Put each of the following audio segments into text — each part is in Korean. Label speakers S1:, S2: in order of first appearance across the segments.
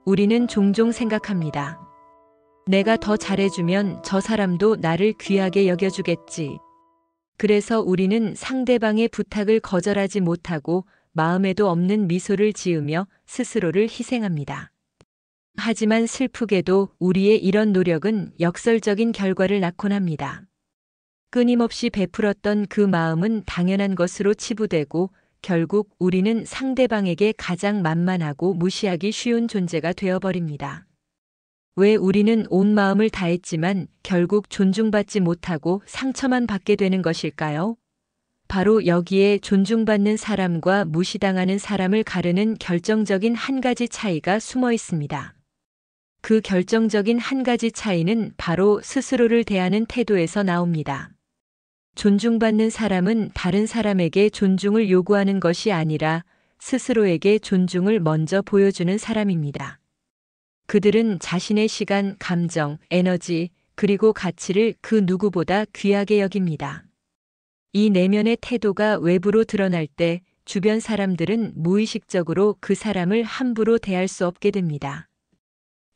S1: 우리는 종종 생각합니다. 내가 더 잘해주면 저 사람도 나를 귀하게 여겨주겠지. 그래서 우리는 상대방의 부탁을 거절하지 못하고 마음에도 없는 미소를 지으며 스스로를 희생합니다. 하지만 슬프게도 우리의 이런 노력은 역설적인 결과를 낳곤 합니다. 끊임없이 베풀었던 그 마음은 당연한 것으로 치부되고 결국 우리는 상대방에게 가장 만만하고 무시하기 쉬운 존재가 되어버립니다. 왜 우리는 온 마음을 다했지만 결국 존중받지 못하고 상처만 받게 되는 것일까요? 바로 여기에 존중받는 사람과 무시당하는 사람을 가르는 결정적인 한 가지 차이가 숨어 있습니다. 그 결정적인 한 가지 차이는 바로 스스로를 대하는 태도에서 나옵니다. 존중받는 사람은 다른 사람에게 존중을 요구하는 것이 아니라 스스로에게 존중을 먼저 보여주는 사람입니다. 그들은 자신의 시간, 감정, 에너지, 그리고 가치를 그 누구보다 귀하게 여깁니다. 이 내면의 태도가 외부로 드러날 때 주변 사람들은 무의식적으로 그 사람을 함부로 대할 수 없게 됩니다.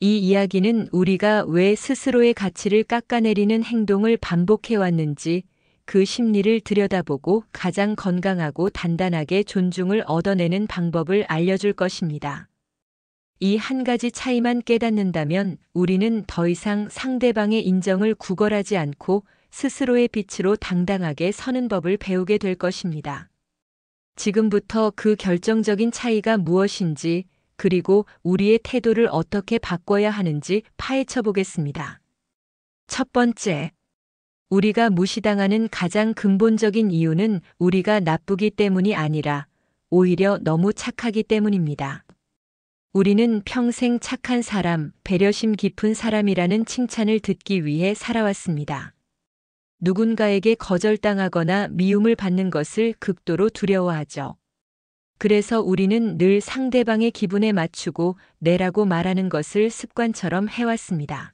S1: 이 이야기는 우리가 왜 스스로의 가치를 깎아내리는 행동을 반복해왔는지 그 심리를 들여다보고 가장 건강하고 단단하게 존중을 얻어내는 방법을 알려줄 것입니다. 이 한 가지 차이만 깨닫는다면 우리는 더 이상 상대방의 인정을 구걸하지 않고 스스로의 빛으로 당당하게 서는 법을 배우게 될 것입니다. 지금부터 그 결정적인 차이가 무엇인지 그리고 우리의 태도를 어떻게 바꿔야 하는지 파헤쳐 보겠습니다. 첫 번째, 우리가 무시당하는 가장 근본적인 이유는 우리가 나쁘기 때문이 아니라 오히려 너무 착하기 때문입니다. 우리는 평생 착한 사람, 배려심 깊은 사람이라는 칭찬을 듣기 위해 살아왔습니다. 누군가에게 거절당하거나 미움을 받는 것을 극도로 두려워하죠. 그래서 우리는 늘 상대방의 기분에 맞추고 내라고 말하는 것을 습관처럼 해왔습니다.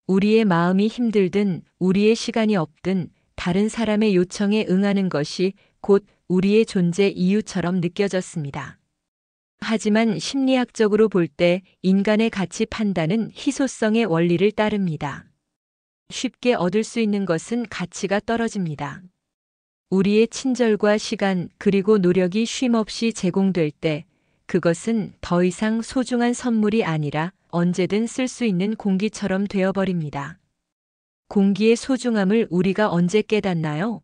S1: 우리의 마음이 힘들든 우리의 시간이 없든 다른 사람의 요청에 응하는 것이 곧 우리의 존재 이유처럼 느껴졌습니다. 하지만 심리학적으로 볼 때 인간의 가치 판단은 희소성의 원리를 따릅니다. 쉽게 얻을 수 있는 것은 가치가 떨어집니다. 우리의 친절과 시간 그리고 노력이 쉼없이 제공될 때 그것은 더 이상 소중한 선물이 아니라 언제든 쓸 수 있는 공기처럼 되어버립니다. 공기의 소중함을 우리가 언제 깨닫나요?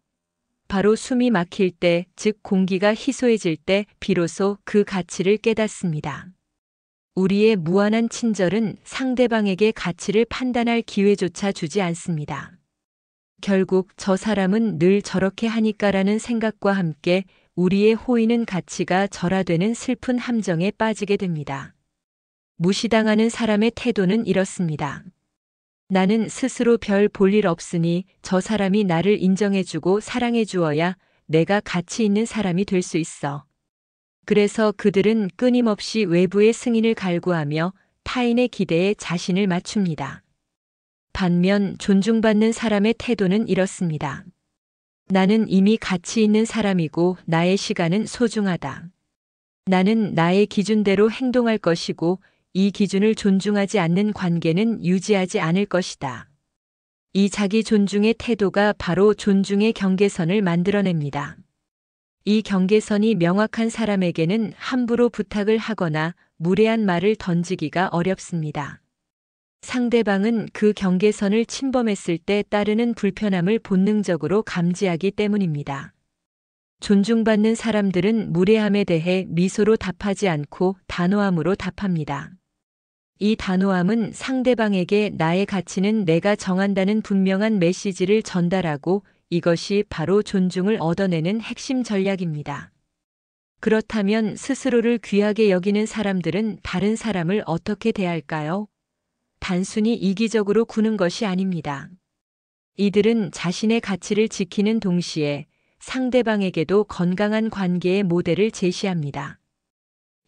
S1: 바로 숨이 막힐 때, 즉 공기가 희소해질 때 비로소 그 가치를 깨닫습니다. 우리의 무한한 친절은 상대방에게 가치를 판단할 기회조차 주지 않습니다. 결국 저 사람은 늘 저렇게 하니까라는 생각과 함께 우리의 호의는 가치가 절하되는 슬픈 함정에 빠지게 됩니다. 무시당하는 사람의 태도는 이렇습니다. 나는 스스로 별 볼 일 없으니 저 사람이 나를 인정해주고 사랑해주어야 내가 가치 있는 사람이 될 수 있어. 그래서 그들은 끊임없이 외부의 승인을 갈구하며 타인의 기대에 자신을 맞춥니다. 반면 존중받는 사람의 태도는 이렇습니다. 나는 이미 가치 있는 사람이고 나의 시간은 소중하다. 나는 나의 기준대로 행동할 것이고 이 기준을 존중하지 않는 관계는 유지하지 않을 것이다. 이 자기 존중의 태도가 바로 존중의 경계선을 만들어냅니다. 이 경계선이 명확한 사람에게는 함부로 부탁을 하거나 무례한 말을 던지기가 어렵습니다. 상대방은 그 경계선을 침범했을 때 따르는 불편함을 본능적으로 감지하기 때문입니다. 존중받는 사람들은 무례함에 대해 미소로 답하지 않고 단호함으로 답합니다. 이 단호함은 상대방에게 나의 가치는 내가 정한다는 분명한 메시지를 전달하고 이것이 바로 존중을 얻어내는 핵심 전략입니다. 그렇다면 스스로를 귀하게 여기는 사람들은 다른 사람을 어떻게 대할까요? 단순히 이기적으로 구는 것이 아닙니다. 이들은 자신의 가치를 지키는 동시에 상대방에게도 건강한 관계의 모델을 제시합니다.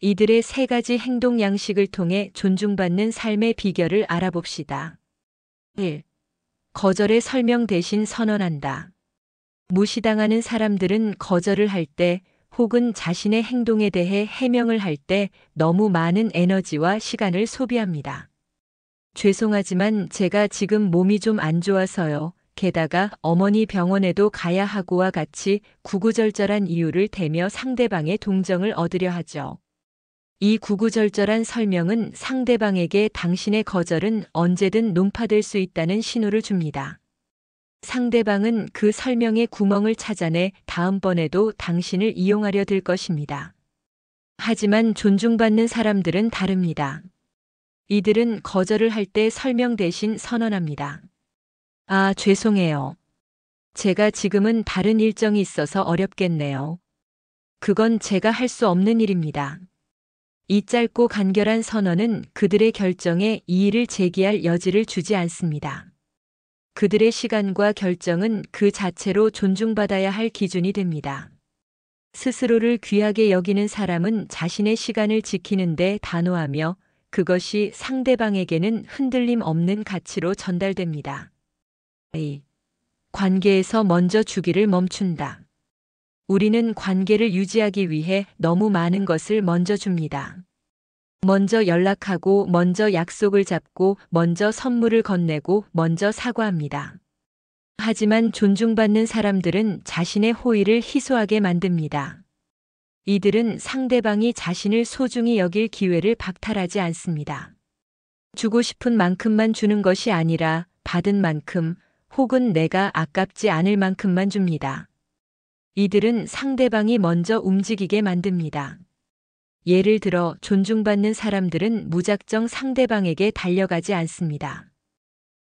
S1: 이들의 세 가지 행동 양식을 통해 존중받는 삶의 비결을 알아봅시다. 1. 거절의 설명 대신 선언한다. 무시당하는 사람들은 거절을 할 때 혹은 자신의 행동에 대해 해명을 할 때 너무 많은 에너지와 시간을 소비합니다. 죄송하지만 제가 지금 몸이 좀 안 좋아서요. 게다가 어머니 병원에도 가야 하고와 같이 구구절절한 이유를 대며 상대방의 동정을 얻으려 하죠. 이 구구절절한 설명은 상대방에게 당신의 거절은 언제든 논파될 수 있다는 신호를 줍니다. 상대방은 그 설명의 구멍을 찾아내 다음번에도 당신을 이용하려 들 것입니다. 하지만 존중받는 사람들은 다릅니다. 이들은 거절을 할 때 설명 대신 선언합니다. 아, 죄송해요. 제가 지금은 다른 일정이 있어서 어렵겠네요. 그건 제가 할 수 없는 일입니다. 이 짧고 간결한 선언은 그들의 결정에 이의를 제기할 여지를 주지 않습니다. 그들의 시간과 결정은 그 자체로 존중받아야 할 기준이 됩니다. 스스로를 귀하게 여기는 사람은 자신의 시간을 지키는데 단호하며 그것이 상대방에게는 흔들림 없는 가치로 전달됩니다. 관계에서 먼저 주기를 멈춘다. 우리는 관계를 유지하기 위해 너무 많은 것을 먼저 줍니다. 먼저 연락하고, 먼저 약속을 잡고, 먼저 선물을 건네고, 먼저 사과합니다. 하지만 존중받는 사람들은 자신의 호의를 희소하게 만듭니다. 이들은 상대방이 자신을 소중히 여길 기회를 박탈하지 않습니다. 주고 싶은 만큼만 주는 것이 아니라 받은 만큼 혹은 내가 아깝지 않을 만큼만 줍니다. 이들은 상대방이 먼저 움직이게 만듭니다. 예를 들어 존중받는 사람들은 무작정 상대방에게 달려가지 않습니다.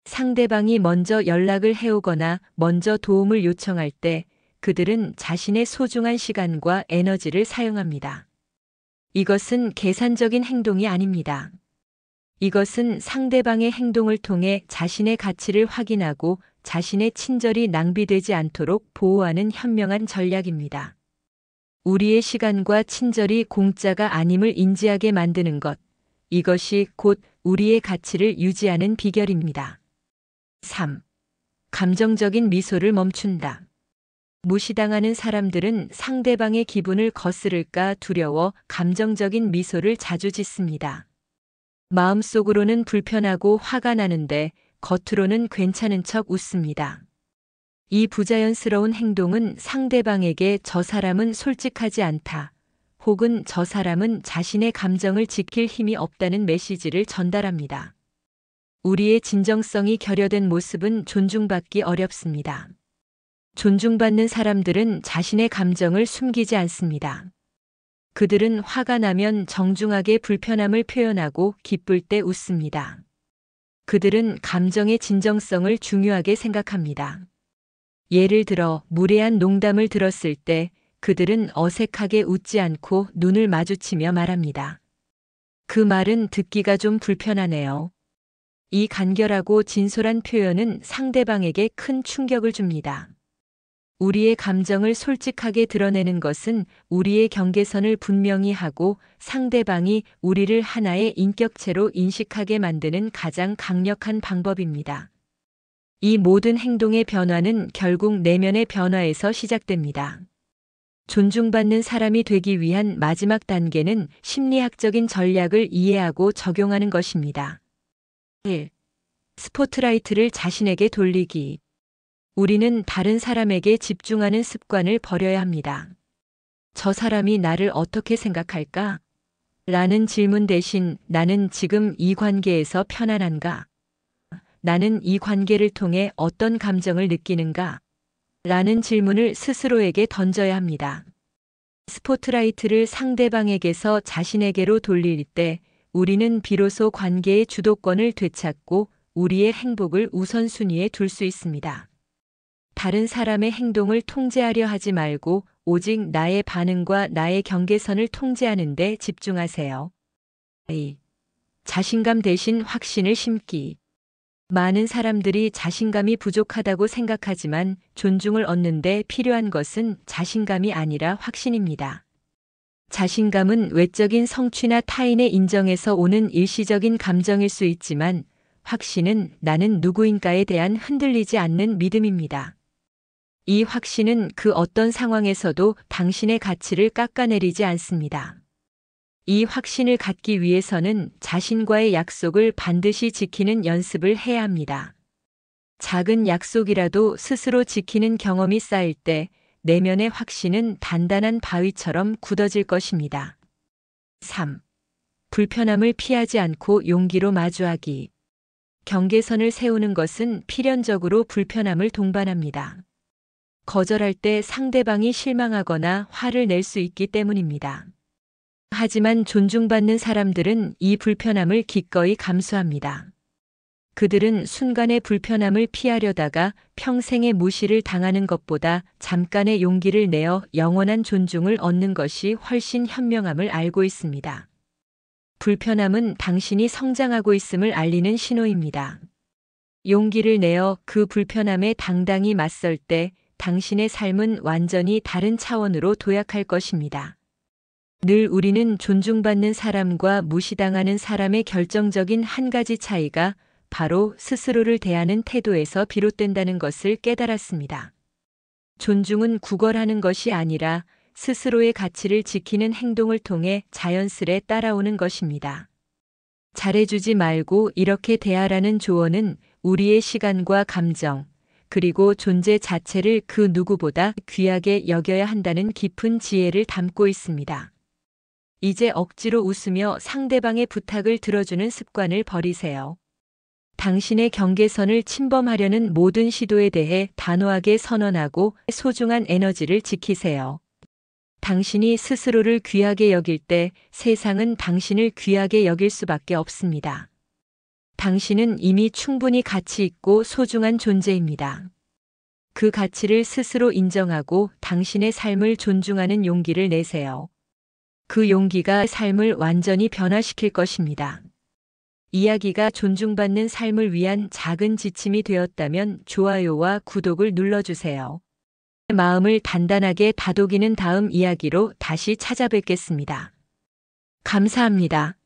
S1: 상대방이 먼저 연락을 해오거나 먼저 도움을 요청할 때 그들은 자신의 소중한 시간과 에너지를 사용합니다. 이것은 계산적인 행동이 아닙니다. 이것은 상대방의 행동을 통해 자신의 가치를 확인하고 자신의 친절이 낭비되지 않도록 보호하는 현명한 전략입니다. 우리의 시간과 친절이 공짜가 아님을 인지하게 만드는 것, 이것이 곧 우리의 가치를 유지하는 비결입니다. 3. 감정적인 미소를 멈춘다. 무시당하는 사람들은 상대방의 기분을 거스를까 두려워 감정적인 미소를 자주 짓습니다. 마음속으로는 불편하고 화가 나는데 겉으로는 괜찮은 척 웃습니다. 이 부자연스러운 행동은 상대방에게 저 사람은 솔직하지 않다, 혹은 저 사람은 자신의 감정을 지킬 힘이 없다는 메시지를 전달합니다. 우리의 진정성이 결여된 모습은 존중받기 어렵습니다. 존중받는 사람들은 자신의 감정을 숨기지 않습니다. 그들은 화가 나면 정중하게 불편함을 표현하고 기쁠 때 웃습니다. 그들은 감정의 진정성을 중요하게 생각합니다. 예를 들어 무례한 농담을 들었을 때 그들은 어색하게 웃지 않고 눈을 마주치며 말합니다. 그 말은 듣기가 좀 불편하네요. 이 간결하고 진솔한 표현은 상대방에게 큰 충격을 줍니다. 우리의 감정을 솔직하게 드러내는 것은 우리의 경계선을 분명히 하고 상대방이 우리를 하나의 인격체로 인식하게 만드는 가장 강력한 방법입니다. 이 모든 행동의 변화는 결국 내면의 변화에서 시작됩니다. 존중받는 사람이 되기 위한 마지막 단계는 심리학적인 전략을 이해하고 적용하는 것입니다. 1. 스포트라이트를 자신에게 돌리기. 우리는 다른 사람에게 집중하는 습관을 버려야 합니다. 저 사람이 나를 어떻게 생각할까? 라는 질문 대신 나는 지금 이 관계에서 편안한가? 나는 이 관계를 통해 어떤 감정을 느끼는가? 라는 질문을 스스로에게 던져야 합니다. 스포트라이트를 상대방에게서 자신에게로 돌릴 때 우리는 비로소 관계의 주도권을 되찾고 우리의 행복을 우선순위에 둘 수 있습니다. 다른 사람의 행동을 통제하려 하지 말고 오직 나의 반응과 나의 경계선을 통제하는 데 집중하세요. 2. 자신감 대신 확신을 심기. 많은 사람들이 자신감이 부족하다고 생각하지만 존중을 얻는 데 필요한 것은 자신감이 아니라 확신입니다. 자신감은 외적인 성취나 타인의 인정에서 오는 일시적인 감정일 수 있지만 확신은 나는 누구인가에 대한 흔들리지 않는 믿음입니다. 이 확신은 그 어떤 상황에서도 당신의 가치를 깎아내리지 않습니다. 이 확신을 갖기 위해서는 자신과의 약속을 반드시 지키는 연습을 해야 합니다. 작은 약속이라도 스스로 지키는 경험이 쌓일 때 내면의 확신은 단단한 바위처럼 굳어질 것입니다. 3. 불편함을 피하지 않고 용기로 마주하기. 경계선을 세우는 것은 필연적으로 불편함을 동반합니다. 거절할 때 상대방이 실망하거나 화를 낼 수 있기 때문입니다. 하지만 존중받는 사람들은 이 불편함을 기꺼이 감수합니다. 그들은 순간의 불편함을 피하려다가 평생의 무시를 당하는 것보다 잠깐의 용기를 내어 영원한 존중을 얻는 것이 훨씬 현명함을 알고 있습니다. 불편함은 당신이 성장하고 있음을 알리는 신호입니다. 용기를 내어 그 불편함에 당당히 맞설 때 당신의 삶은 완전히 다른 차원으로 도약할 것입니다. 늘 우리는 존중받는 사람과 무시당하는 사람의 결정적인 한 가지 차이가 바로 스스로를 대하는 태도에서 비롯된다는 것을 깨달았습니다. 존중은 구걸하는 것이 아니라 스스로의 가치를 지키는 행동을 통해 자연스레 따라오는 것입니다. 잘해주지 말고 이렇게 대하라는 조언은 우리의 시간과 감정, 그리고 존재 자체를 그 누구보다 귀하게 여겨야 한다는 깊은 지혜를 담고 있습니다. 이제 억지로 웃으며 상대방의 부탁을 들어주는 습관을 버리세요. 당신의 경계선을 침범하려는 모든 시도에 대해 단호하게 선언하고 소중한 에너지를 지키세요. 당신이 스스로를 귀하게 여길 때 세상은 당신을 귀하게 여길 수밖에 없습니다. 당신은 이미 충분히 가치 있고 소중한 존재입니다. 그 가치를 스스로 인정하고 당신의 삶을 존중하는 용기를 내세요. 그 용기가 삶을 완전히 변화시킬 것입니다. 이야기가 존중받는 삶을 위한 작은 지침이 되었다면 좋아요와 구독을 눌러주세요. 마음을 단단하게 다독이는 다음 이야기로 다시 찾아뵙겠습니다. 감사합니다.